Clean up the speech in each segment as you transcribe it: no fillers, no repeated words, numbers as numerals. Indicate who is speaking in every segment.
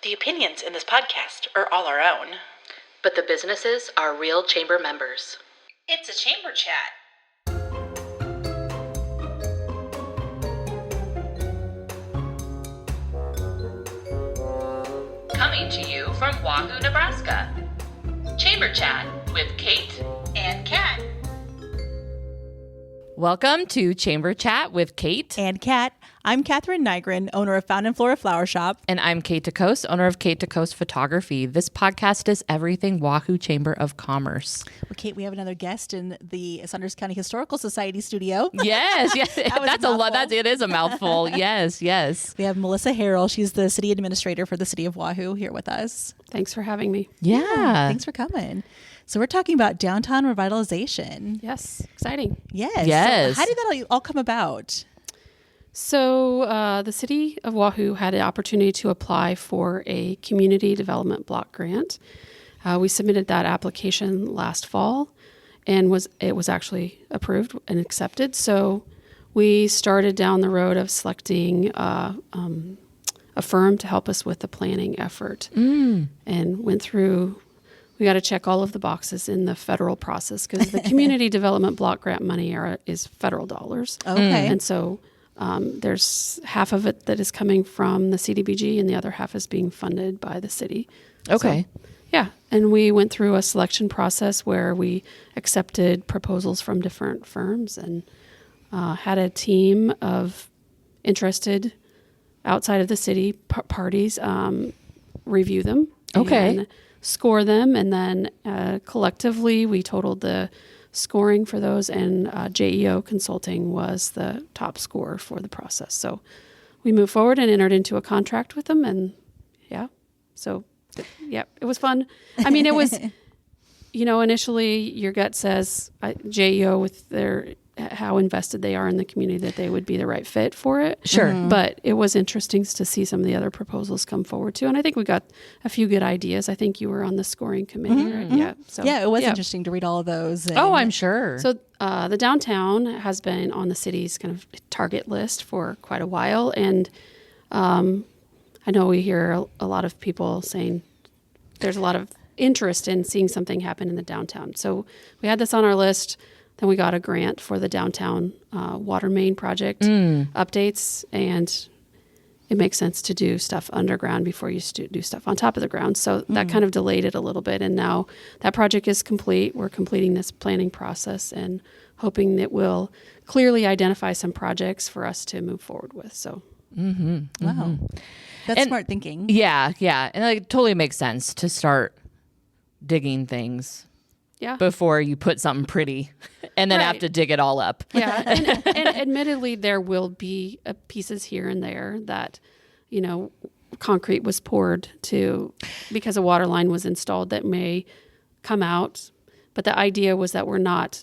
Speaker 1: The opinions in this podcast are all our own.
Speaker 2: But the businesses are real chamber members.
Speaker 1: It's a chamber chat.
Speaker 2: Coming to you from Wahoo, Nebraska. Chamber Chat with Kate
Speaker 1: And Kat.
Speaker 3: Welcome to Chamber Chat with Kate.
Speaker 4: And Kat. I'm Catherine Nygren, owner of Found and Flora Flower Shop.
Speaker 3: And I'm Kate DeCoste, owner of Kate DeCoste Photography. This podcast is everything Wahoo Chamber of Commerce.
Speaker 4: Well, Kate, we have another guest in the Saunders County Historical Society studio.
Speaker 3: Yes.
Speaker 4: That's a lot.
Speaker 3: It is a mouthful. Yes.
Speaker 4: We have Melissa Harrell. She's the city administrator for the City of Wahoo here with us.
Speaker 5: Thanks for having me.
Speaker 3: Yeah.
Speaker 4: Thanks for coming. So we're talking about downtown revitalization.
Speaker 5: Yes, exciting.
Speaker 4: Yes. So how did that all come about?
Speaker 5: So the City of Wahoo had an opportunity to apply for a community development block grant. We submitted that application last fall, and it was actually approved and accepted. So we started down the road of selecting a firm to help us with the planning effort, and went through. We got to check all of the boxes in the federal process because the community development block grant money is federal dollars.
Speaker 4: Okay.
Speaker 5: And so there's half of it that is coming from the CDBG and the other half is being funded by the city.
Speaker 3: Okay.
Speaker 5: So, yeah. And we went through a selection process where we accepted proposals from different firms and had a team of interested outside of the city parties review them.
Speaker 3: Okay.
Speaker 5: And score them, and then collectively we totaled the scoring for those, and JEO Consulting was the top score for the process. So we moved forward and entered into a contract with them, and it was fun. I mean, it was, initially your gut says JEO with how invested they are in the community that they would be the right fit for it.
Speaker 3: Sure.
Speaker 4: Mm-hmm.
Speaker 5: But it was interesting to see some of the other proposals come forward too. And I think we got a few good ideas. I think you were on the scoring committee, right? Yeah. So
Speaker 4: it was interesting to read all of those. And
Speaker 3: I'm sure.
Speaker 5: So the downtown has been on the city's kind of target list for quite a while. And I know we hear a lot of people saying there's a lot of interest in seeing something happen in the downtown. So we had this on our list. Then we got a grant for the downtown water main project updates, and it makes sense to do stuff underground before you do stuff on top of the ground. So that kind of delayed it a little bit, and now that project is complete. We're completing this planning process and hoping that we'll clearly identify some projects for us to move forward with. So,
Speaker 4: Wow. That's smart thinking.
Speaker 3: Yeah. And it totally makes sense to start digging things.
Speaker 5: Yeah.
Speaker 3: Before you put something pretty and then have to dig it all up.
Speaker 5: Yeah. And admittedly, there will be pieces here and there that, concrete was poured because a water line was installed that may come out. But the idea was that we're not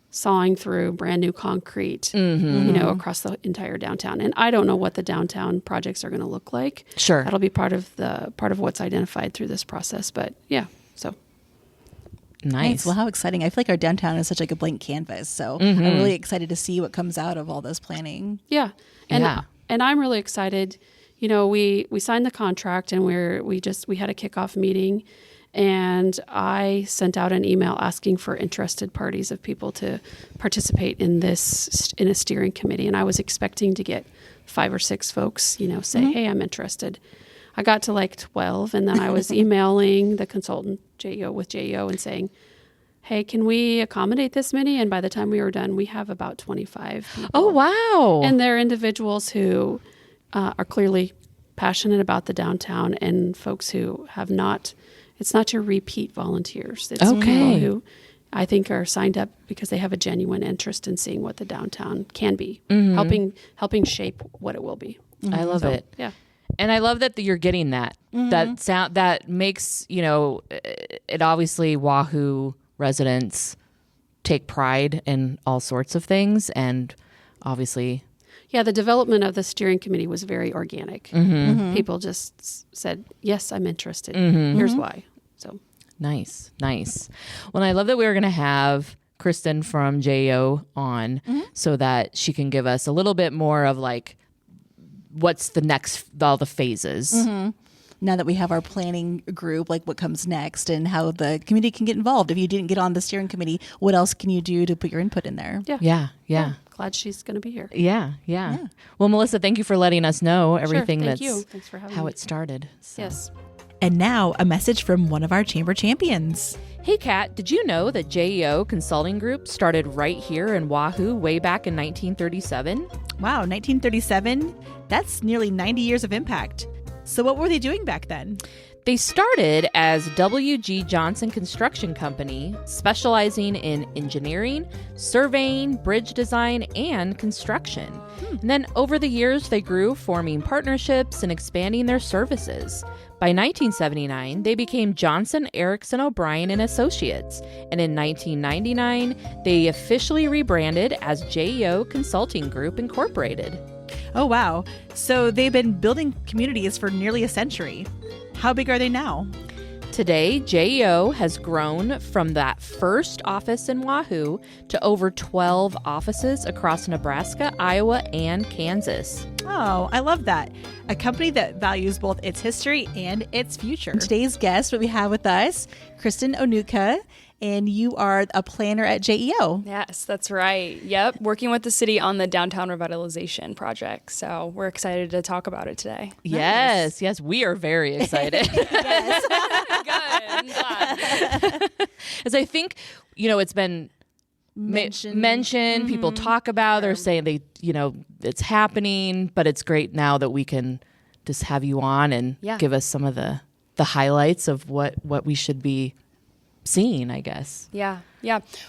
Speaker 5: sawing through brand new concrete, across the entire downtown. And I don't know what the downtown projects are going to look like.
Speaker 3: Sure.
Speaker 5: That'll be part of what's identified through this process. But yeah, so.
Speaker 3: Nice.
Speaker 4: Well, how exciting. I feel like our downtown is such like a blank canvas. So I'm really excited to see what comes out of all this planning.
Speaker 5: Yeah. And I'm really excited. We signed the contract and we had a kickoff meeting, and I sent out an email asking for interested parties of people to participate in a steering committee. And I was expecting to get 5 or 6 folks, say, hey, I'm interested. I got to like 12, and then I was emailing the consultant with JEO and saying, hey, can we accommodate this many? And by the time we were done, we have about 25 people.
Speaker 3: Oh, wow.
Speaker 5: And they're individuals who are clearly passionate about the downtown, and folks who have not, it's not your repeat volunteers. It's people who I think are signed up because they have a genuine interest in seeing what the downtown can be, helping shape what it will be.
Speaker 3: I love it.
Speaker 5: Yeah.
Speaker 3: And I love that you're getting that. That sound that makes, it obviously Wahoo residents take pride in all sorts of things, and obviously
Speaker 5: Yeah, the development of the steering committee was very organic. People just said, yes, I'm interested. Here's why. So
Speaker 3: nice. Well, and I love that we were going to have Kristin from JEO on so that she can give us a little bit more of like what's the next, all the phases.
Speaker 4: now that we have our planning group, like what comes next and how the community can get involved. If you didn't get on the steering committee, what else can you do to put your input in there?
Speaker 3: Yeah.
Speaker 5: Glad she's going to be here.
Speaker 3: Yeah. Well, Melissa, thank you for letting us know everything
Speaker 5: Thank
Speaker 3: that's
Speaker 5: you. Thanks for having
Speaker 3: how
Speaker 5: me.
Speaker 3: it started. So.
Speaker 5: Yes.
Speaker 6: And now a message from one of our chamber champions.
Speaker 3: Hey, Kat, did you know that JEO Consulting Group started right here in Wahoo way back in 1937?
Speaker 6: Wow, 1937? That's nearly 90 years of impact. So what were they doing back then?
Speaker 3: They started as W.G. Johnson Construction Company, specializing in engineering, surveying, bridge design, and construction. And then over the years, they grew, forming partnerships and expanding their services. By 1979, they became Johnson, Erickson, O'Brien and Associates, and in 1999, they officially rebranded as JEO Consulting Group Incorporated.
Speaker 6: Oh, wow. So they've been building communities for nearly a century. How big are they now?
Speaker 3: Today, JEO has grown from that first office in Wahoo to over 12 offices across Nebraska, Iowa, and Kansas.
Speaker 6: Oh, I love that. A company that values both its history and its future.
Speaker 4: Today's guest, what we have with us, Kristin Ohnoutka, and you are a planner at JEO.
Speaker 7: Yes, that's right. Yep, working with the city on the Downtown Revitalization project. So we're excited to talk about it today.
Speaker 3: Yes, we are very excited.
Speaker 7: Good. I'm glad.
Speaker 3: As I think, it's been mentioned, people talk about, they're saying it's happening, but it's great now that we can just have you on and give us some of the highlights of what we should be seeing, I guess.
Speaker 7: Yeah.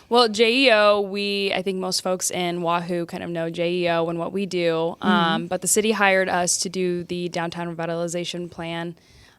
Speaker 7: Well, JEO, I think most folks in Wahoo kind of know JEO and what we do. But the city hired us to do the Downtown Revitalization Plan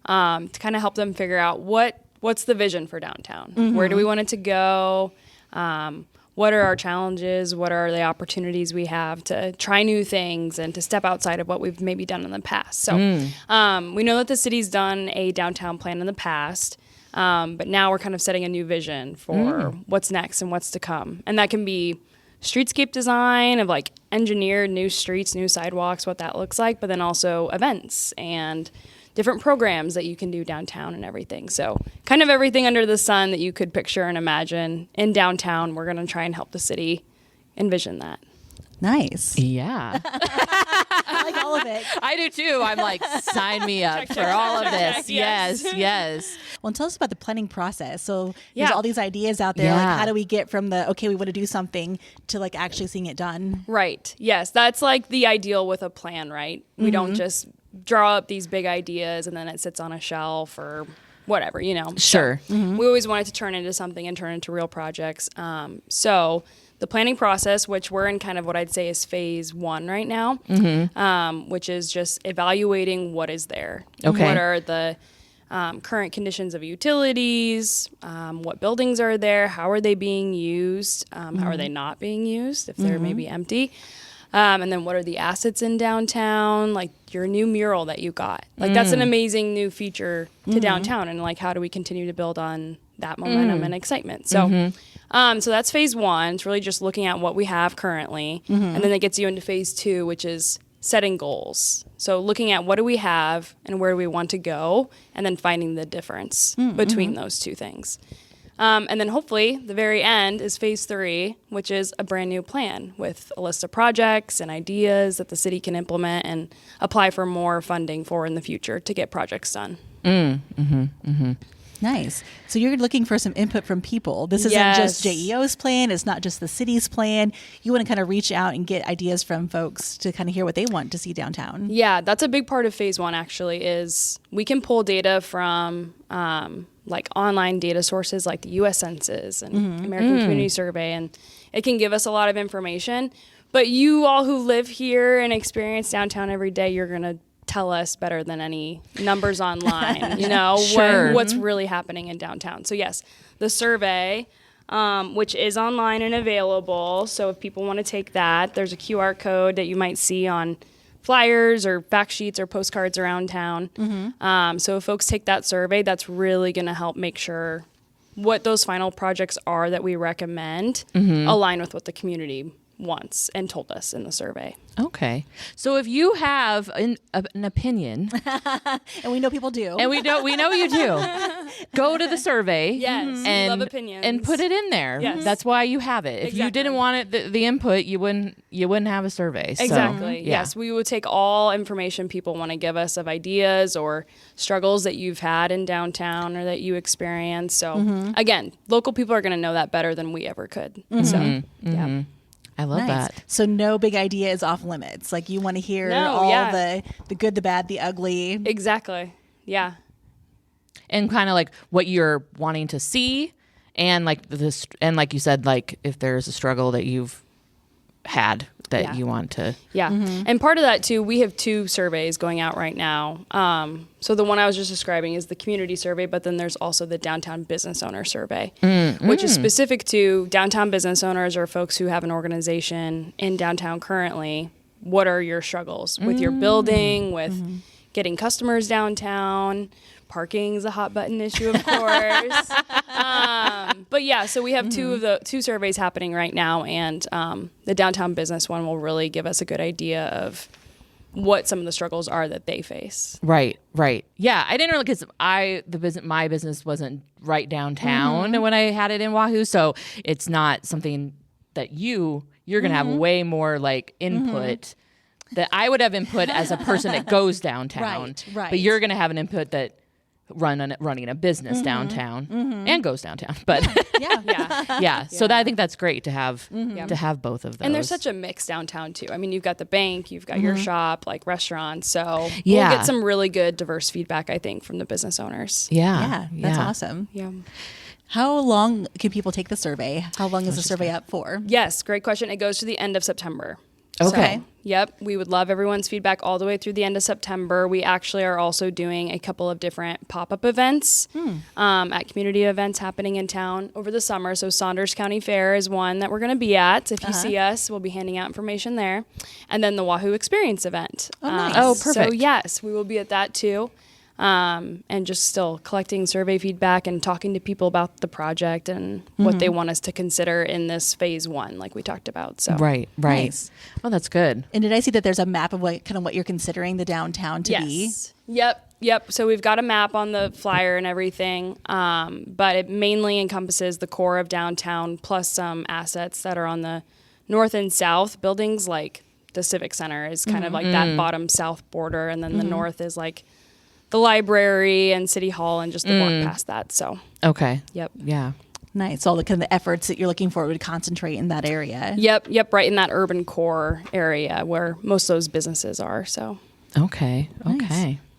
Speaker 7: to kind of help them figure out what's the vision for downtown. Where do we want it to go? What are our challenges? What are the opportunities we have to try new things and to step outside of what we've maybe done in the past? So we know that the city's done a downtown plan in the past. But now we're kind of setting a new vision for what's next and what's to come. And that can be streetscape design of like engineered new streets, new sidewalks, what that looks like, but then also events and different programs that you can do downtown and everything. So kind of everything under the sun that you could picture and imagine in downtown, we're going to try and help the city envision that.
Speaker 4: Nice.
Speaker 3: Yeah.
Speaker 4: I like all of it.
Speaker 3: I do too. I'm like, sign me up for all of this. Yes.
Speaker 4: Well, and tell us about the planning process. So there's all these ideas out there.
Speaker 3: Yeah.
Speaker 4: Like, how do we get from we want to do something to like actually seeing it done?
Speaker 7: Right. Yes. That's like the ideal with a plan, right? We don't just draw up these big ideas and then it sits on a shelf or whatever,
Speaker 3: Sure.
Speaker 7: So we always wanted to turn into something and turn into real projects. So the planning process, which we're in kind of what I'd say is phase 1 right now, which is just evaluating what is there.
Speaker 3: Okay.
Speaker 7: What are the current conditions of utilities? What buildings are there? How are they being used? How are they not being used if they're maybe empty? And then what are the assets in downtown? Like your new mural that you got. Like that's an amazing new feature to downtown. And like how do we continue to build on that momentum and excitement? So so that's phase 1. It's really just looking at what we have currently. And then that gets you into phase 2, which is setting goals. So looking at what do we have and where do we want to go, and then finding the difference between those two things. And then hopefully the very end is phase 3, which is a brand new plan with a list of projects and ideas that the city can implement and apply for more funding for in the future to get projects done.
Speaker 4: Nice. So you're looking for some input from people. This isn't just JEO's plan. It's not just the city's plan. You want to kind of reach out and get ideas from folks to kind of hear what they want to see downtown.
Speaker 7: Yeah, that's a big part of phase 1 actually is we can pull data from like online data sources like the U.S. Census and American Community Survey, and it can give us a lot of information. But you all who live here and experience downtown every day, you're going to tell us better than any numbers online, what's really happening in downtown. So yes, the survey, which is online and available. So if people want to take that, there's a QR code that you might see on flyers or fact sheets or postcards around town. So if folks take that survey, that's really going to help make sure what those final projects are that we recommend align with what the community once and told us in the survey.
Speaker 3: Okay. So if you have an opinion,
Speaker 4: And we know people do.
Speaker 3: and we know you do, go to the survey.
Speaker 7: Yes, we
Speaker 3: and
Speaker 7: love opinions.
Speaker 3: and put it in there.
Speaker 7: Yes.
Speaker 3: That's why you have it. If you
Speaker 7: Exactly.
Speaker 3: didn't want it, the input, you wouldn't have a survey. So,
Speaker 7: Exactly.
Speaker 3: yeah.
Speaker 7: Yes, we will take all information people want to give us of ideas or struggles that you've had in downtown or that you experience. So again, local people are going to know that better than we ever could. So yeah.
Speaker 3: I love
Speaker 4: Nice.
Speaker 3: that.
Speaker 4: So no big idea is off limits. Like you want to hear
Speaker 7: No,
Speaker 4: all
Speaker 7: yeah.
Speaker 4: the good, the bad, the ugly.
Speaker 7: Exactly. Yeah.
Speaker 3: And kind of like what you're wanting to see, and like this, and like you said, like if there's a struggle that you've had that
Speaker 7: Yeah.
Speaker 3: you want to.
Speaker 7: Yeah. And part of that too, we have 2 surveys going out right now. So the one I was just describing is the community survey, but then there's also the downtown business owner survey, which is specific to downtown business owners or folks who have an organization in downtown currently. What are your struggles with your building, with getting customers downtown? Parking is a hot button issue, of course. But yeah, so we have 2 surveys happening right now, and the downtown business one will really give us a good idea of what some of the struggles are that they face.
Speaker 3: Right. Yeah, I didn't really because my business wasn't right downtown when I had it in Wahoo, so it's not something that you're gonna have way more like input. That I would have input as a person that goes downtown,
Speaker 4: Right.
Speaker 3: But you're gonna have an input that running a business downtown and goes downtown, but yeah. So I think that's great to have both of those.
Speaker 7: And there's such a mix downtown too. I mean, you've got the bank, you've got your shop, like restaurants. So
Speaker 3: Yeah.
Speaker 7: we'll get some really good diverse feedback, I think, from the business owners.
Speaker 4: Yeah, that's awesome.
Speaker 7: Yeah.
Speaker 4: How long can people take the survey? How long is the survey up for?
Speaker 7: Yes, great question. It goes to the end of September.
Speaker 3: Okay.
Speaker 7: So, yep. We would love everyone's feedback all the way through the end of September. We actually are also doing a couple of different pop-up events at community events happening in town over the summer. So Saunders County Fair is one that we're going to be at. If you see us, we'll be handing out information there. And then the Wahoo Experience event.
Speaker 4: nice.
Speaker 3: Oh, perfect.
Speaker 7: So yes, we will be at that too. And just still collecting survey feedback and talking to people about the project and what they want us to consider in this phase 1, like we talked about. So
Speaker 3: right.
Speaker 4: Nice.
Speaker 3: Oh, that's good.
Speaker 4: And did I see that there's a map of what you're considering the downtown to be?
Speaker 7: Yep. So we've got a map on the flyer and everything, but it mainly encompasses the core of downtown plus some assets that are on the north and south buildings. Like the Civic Center is kind of like that bottom south border, and then the north is like the library and City Hall and just the walk past that. So,
Speaker 3: Okay.
Speaker 7: yep.
Speaker 3: Yeah.
Speaker 4: Nice. All the kind of the efforts that you're looking for would concentrate in that area.
Speaker 7: Yep. Right in that urban core area where most of those businesses are. So,
Speaker 3: Okay.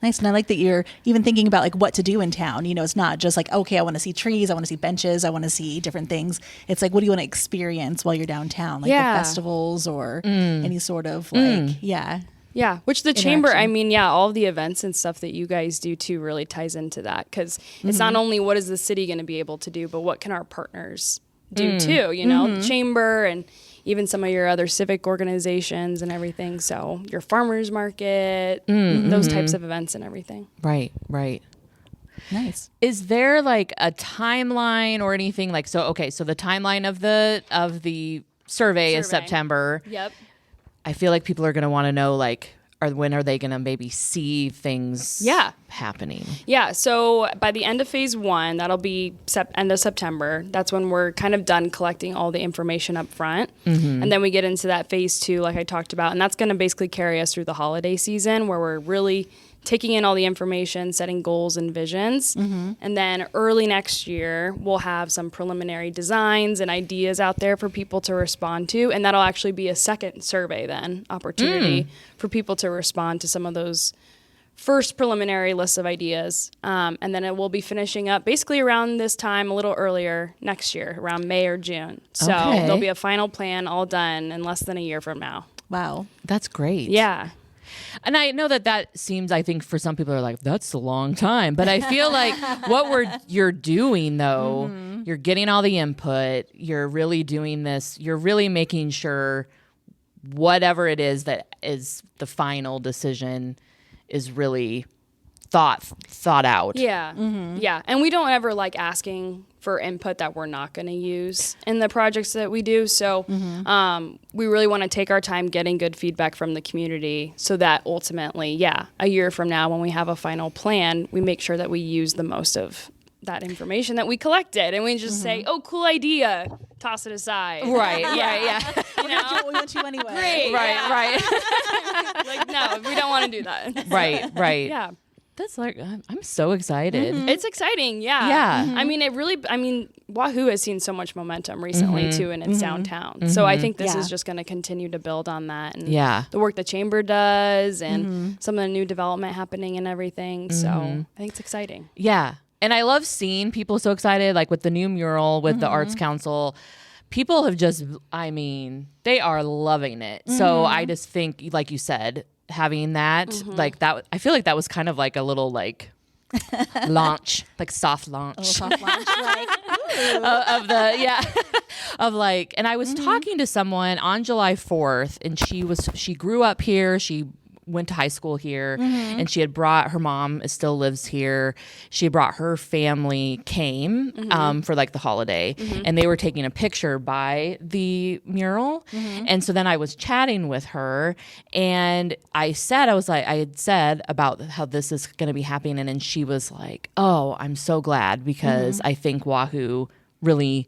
Speaker 4: Nice. And I like that you're even thinking about like what to do in town. You know, it's not just like, okay, I want to see trees, I want to see benches, I want to see different things. It's like, what do you want to experience while you're downtown? Like the festivals or any sort of like,
Speaker 7: yeah, which the chamber, I
Speaker 4: Interaction.
Speaker 7: mean, all of the events and stuff that you guys do too really ties into that, because it's not only what is the city going to be able to do, but what can our partners do too, you know, the chamber and even some of your other civic organizations and everything. So your farmers market, those types of events and everything.
Speaker 3: Right.
Speaker 4: Nice.
Speaker 3: Is there like a timeline or anything like so the timeline of the survey is September.
Speaker 7: Yep.
Speaker 3: I feel like people are going to want to know like when are they going to maybe see things happening?
Speaker 7: Yeah, so by the end of phase 1, that'll be end of September. That's when we're kind of done collecting all the information up front. And then we get into that phase 2, like I talked about, and that's going to basically carry us through the holiday season where we're really taking in all the information, setting goals and visions. And then early next year, we'll have some preliminary designs and ideas out there for people to respond to. And that'll actually be a second survey then, opportunity for people to respond to some of those first preliminary lists of ideas. And then it will be finishing up basically around this time, a little earlier next year, around May or June. So there'll be a final plan all done in less than a year from now.
Speaker 4: Wow.
Speaker 3: That's great.
Speaker 7: Yeah.
Speaker 3: And I know that seems, I think for some people are like, that's a long time. But I feel like you're doing though, you're getting all the input, you're really doing this, you're really making sure whatever it is that is the final decision is really thought out.
Speaker 7: Yeah. Yeah. And we don't ever like asking for input that we're not going to use in the projects that we do. So we really want to take our time getting good feedback from the community so that ultimately, a year from now when we have a final plan, we make sure that we use the most of that information that we collected and we just say, oh, cool idea, toss it aside.
Speaker 3: Right, yeah.
Speaker 4: We want you anyway.
Speaker 7: Great.
Speaker 3: Right.
Speaker 7: Like, no, we don't want to do that.
Speaker 3: Right.
Speaker 7: Yeah.
Speaker 3: That's like, I'm so excited.
Speaker 7: It's exciting, yeah.
Speaker 3: Yeah.
Speaker 7: I mean, Wahoo has seen so much momentum recently too, and it's downtown. So I think this is just going to continue to build on that, and the work the chamber does, and some of the new development happening and everything. So I think it's exciting.
Speaker 3: Yeah, and I love seeing people so excited, like with the new mural with the Arts Council. People have just, I mean, they are loving it. So I just think, like you said, having that like that, I feel like that was kind of like a little like launch, like soft launch,
Speaker 4: Like,
Speaker 3: of the of like. And I was talking to someone on July 4th, and she grew up here. She went to high school here, and she had brought her mom still lives here. She brought her family, came for like the holiday, and they were taking a picture by the mural. And so then I was chatting with her, and I had said about how this is going to be happening, and she was like, "Oh, I'm so glad, because I think Wahoo really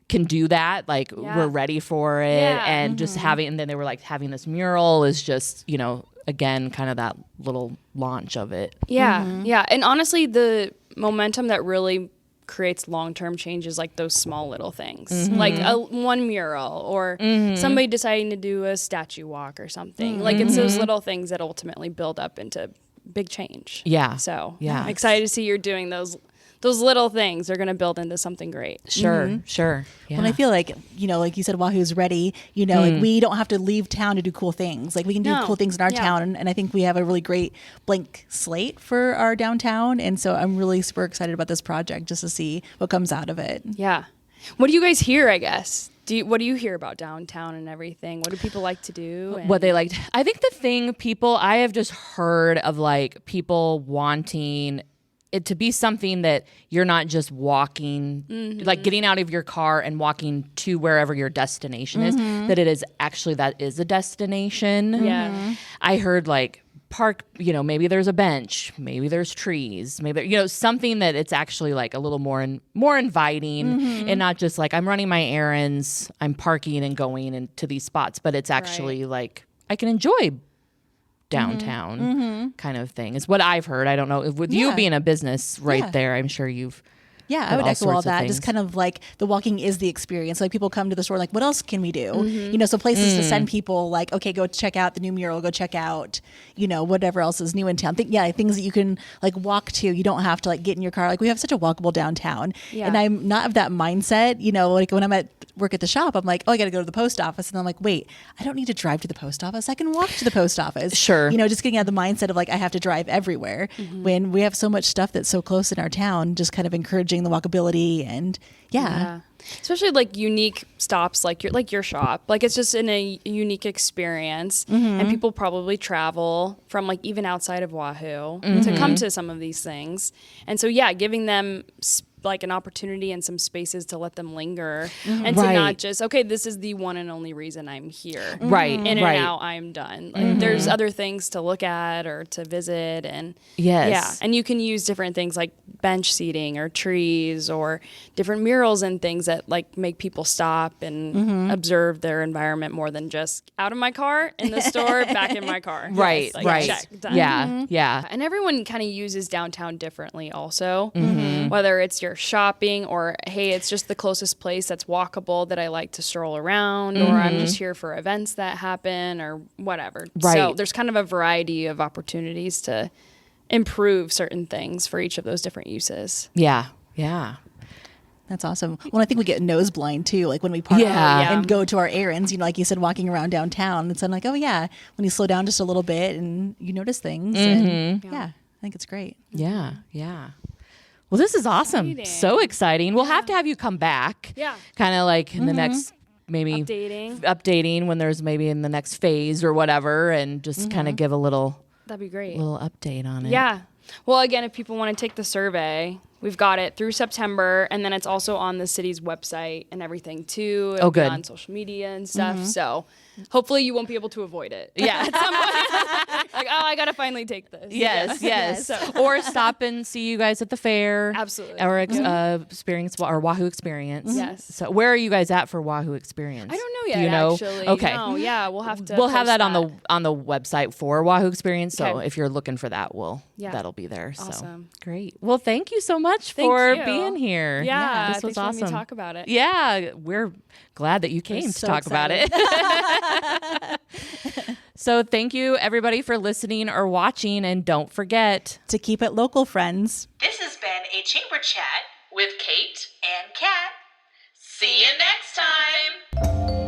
Speaker 3: can do that. Like we're ready for it." And just having, and then they were like, having this mural is just, again, kind of that little launch of it.
Speaker 7: Yeah. And honestly, the momentum that really creates long-term change is like those small little things, like one mural or somebody deciding to do a statue walk or something. Like it's those little things that ultimately build up into big change.
Speaker 3: Yeah.
Speaker 7: So
Speaker 3: Yeah.
Speaker 7: I'm excited to see you're doing those little things. Are going to build into something great.
Speaker 3: Sure. Yeah.
Speaker 4: When I feel like, like you said, Wahoo's ready, like we don't have to leave town to do cool things. Like we can do cool things in our town. And I think we have a really great blank slate for our downtown. And so I'm really super excited about this project just to see what comes out of it.
Speaker 7: Yeah. What do you guys hear, I guess? What do you hear about downtown and everything? What do people like to do?
Speaker 3: What they liked. I think the thing I have just heard of like people wanting it to be something that you're not just walking, like getting out of your car and walking to wherever your destination is, that it is actually, that is a destination.
Speaker 7: Yeah.
Speaker 3: I heard like park, maybe there's a bench, maybe there's trees, maybe, something that it's actually like a little more inviting and not just like I'm running my errands, I'm parking and going into these spots, but it's actually like I can enjoy downtown kind of thing is what I've heard. I don't know, with you being a business there, I'm sure you've
Speaker 4: I would echo all that. Just kind of like the walking is the experience. Like people come to the store like, what else can we do? So places to send people like, okay, go check out the new mural, go check out, whatever else is new in town. Things that you can like walk to. You don't have to like get in your car. Like we have such a walkable downtown. Yeah. And I'm not of that mindset, like when I'm at work at the shop, I'm like, oh, I got to go to the post office. And I'm like, wait, I don't need to drive to the post office. I can walk to the post office.
Speaker 3: Sure.
Speaker 4: Just getting out of the mindset of like, I have to drive everywhere when we have so much stuff that's so close in our town, just kind of encouraging the walkability and
Speaker 7: especially like unique stops like your shop. Like it's just in a unique experience and people probably travel from like even outside of Wahoo to come to some of these things. And so giving them like an opportunity and some spaces to let them linger and to not just, okay, this is the one and only reason I'm here.
Speaker 3: Right.
Speaker 7: In and out, I'm done. Like there's other things to look at or to visit and and you can use different things like bench seating or trees or different murals and things that like make people stop and observe their environment more than just out of my car, in the store, back in my car.
Speaker 3: Right.
Speaker 7: Like,
Speaker 3: Right.
Speaker 7: check, done.
Speaker 3: Yeah.
Speaker 7: And everyone kind of uses downtown differently also, whether it's your shopping or, hey, it's just the closest place that's walkable that I like to stroll around or I'm just here for events that happen or whatever.
Speaker 3: Right.
Speaker 7: So there's kind of a variety of opportunities to improve certain things for each of those different uses.
Speaker 3: Yeah.
Speaker 4: That's awesome. Well, I think we get nose blind too, like when we park and go to our errands, like you said, walking around downtown. And so I'm like, oh yeah, when you slow down just a little bit and you notice things. And I think it's great.
Speaker 3: Yeah. Well, this is awesome.
Speaker 7: Exciting.
Speaker 3: So exciting. We'll have to have you come back.
Speaker 7: Yeah.
Speaker 3: Kind of like in the next, maybe updating when there's maybe in the next phase or whatever, and just kind of give a little
Speaker 7: That'd be great.
Speaker 3: update on it.
Speaker 7: Yeah. Well, again, if people want to take the survey, we've got it through September, and then it's also on the city's website and everything too. It'll be
Speaker 3: good.
Speaker 7: on social media and stuff. So hopefully you won't be able to avoid it.
Speaker 3: Yeah.
Speaker 7: At some point. Like, oh, I got to finally take this.
Speaker 3: Yes. Or stop and see you guys at the fair.
Speaker 7: Absolutely.
Speaker 3: Or experience or Wahoo Experience.
Speaker 7: Yes.
Speaker 3: So where are you guys at for Wahoo Experience?
Speaker 7: I don't know yet,
Speaker 3: Do you know?
Speaker 7: actually.
Speaker 3: Okay.
Speaker 7: No, yeah, we'll have to
Speaker 3: We'll have
Speaker 7: post
Speaker 3: that on the website for Wahoo Experience. So
Speaker 7: Okay.
Speaker 3: if you're looking for that,
Speaker 7: Yeah.
Speaker 3: that'll be there. So
Speaker 7: Awesome.
Speaker 3: great. Well, thank you so much
Speaker 7: Thank
Speaker 3: for
Speaker 7: you.
Speaker 3: being here.
Speaker 7: Yeah,
Speaker 3: this was
Speaker 7: thanks for letting me
Speaker 3: awesome.
Speaker 7: talk about it.
Speaker 3: Yeah, we're glad that you came to
Speaker 4: so
Speaker 3: talk about it. So thank you everybody for listening or watching, and don't forget
Speaker 4: To keep it local, friends.
Speaker 1: This has been a Chamber Chat
Speaker 2: With Kate.
Speaker 1: and Kat.
Speaker 2: See you next time.